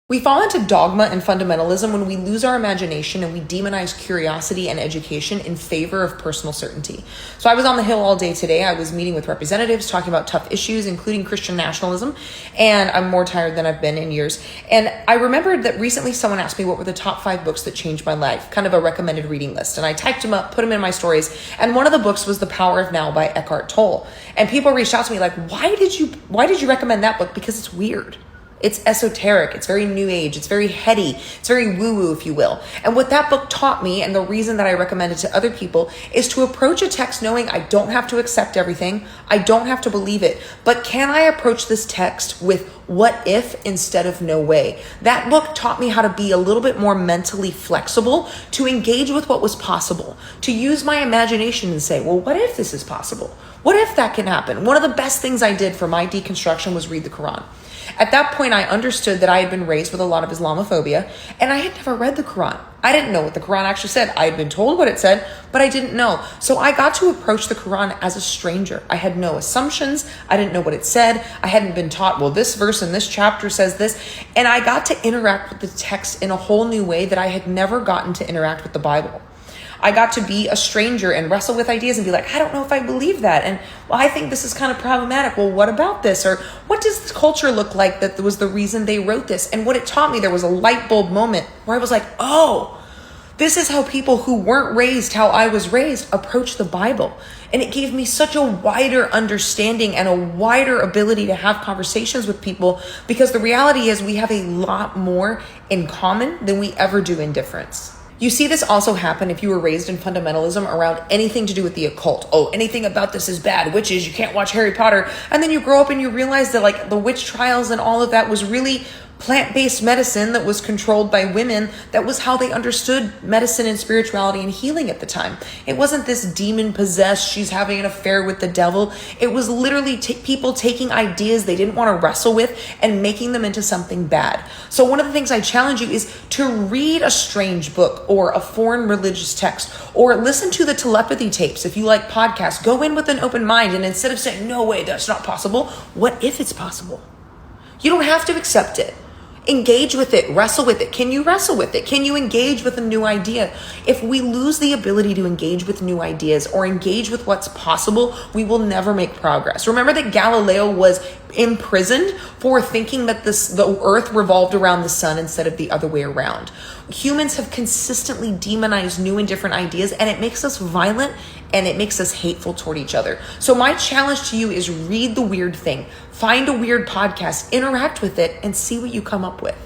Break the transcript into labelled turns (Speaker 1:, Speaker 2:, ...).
Speaker 1: We fall into dogma and fundamentalism when we lose our imagination and we demonize curiosity and education in favor of personal certainty. So I was on the Hill all day today. I was meeting with representatives, talking about tough issues, including Christian nationalism, and I'm more tired than I've been in years. And I remembered that recently someone asked me what were the top 5 books that changed my life, kind of a recommended reading list. And I typed them up, put them in my stories, and one of the books was The Power of Now by Eckhart Tolle. And people reached out to me like, why did you recommend that book? Because it's weird. It's esoteric. It's very new age. It's very heady. It's very woo-woo, if you will. And what that book taught me, and the reason that I recommend it to other people, is to approach a text knowing I don't have to accept everything. I don't have to believe it. But can I approach this text with what if instead of no way? That book taught me how to be a little bit more mentally flexible, to engage with what was possible, to use my imagination and say, well, what if this is possible? What if that can happen? One of the best things I did for my deconstruction was read the Quran. At that point, I understood that I had been raised with a lot of Islamophobia, and I had never read the Quran. I didn't know what the Quran actually said. I had been told what it said, but I didn't know. So I got to approach the Quran as a stranger. I had no assumptions. I didn't know what it said. I hadn't been taught, well, this verse in this chapter says this. And I got to interact with the text in a whole new way that I had never gotten to interact with the Bible. I got to be a stranger and wrestle with ideas and be like, I don't know if I believe that. And well, I think this is kind of problematic. Well, what about this? Or what does this culture look like that was the reason they wrote this? And what it taught me, there was a light bulb moment where I was like, oh, this is how people who weren't raised how I was raised approach the Bible. And it gave me such a wider understanding and a wider ability to have conversations with people, because the reality is we have a lot more in common than we ever do in difference. You see this also happen if you were raised in fundamentalism around anything to do with the occult. Oh, anything about this is bad. Witches, you can't watch Harry Potter. And then you grow up and you realize that like the witch trials and all of that was really plant-based medicine that was controlled by women. That was how they understood medicine and spirituality and healing at the time. It wasn't this demon-possessed, she's having an affair with the devil. It was literally people taking ideas they didn't want to wrestle with and making them into something bad. So one of the things I challenge you is to read a strange book or a foreign religious text, or listen to the telepathy tapes. If you like podcasts, go in with an open mind, and instead of saying, no way, that's not possible, what if it's possible? You don't have to accept it. Engage with it, wrestle with it. Can you wrestle with it? Can you engage with a new idea? If we lose the ability to engage with new ideas or engage with what's possible, we will never make progress. Remember that Galileo was imprisoned for thinking that the earth revolved around the sun instead of the other way around. Humans have consistently demonized new and different ideas, and it makes us violent and it makes us hateful toward each other. So my challenge to you is read the weird thing, find a weird podcast, interact with it, and see what you come up with.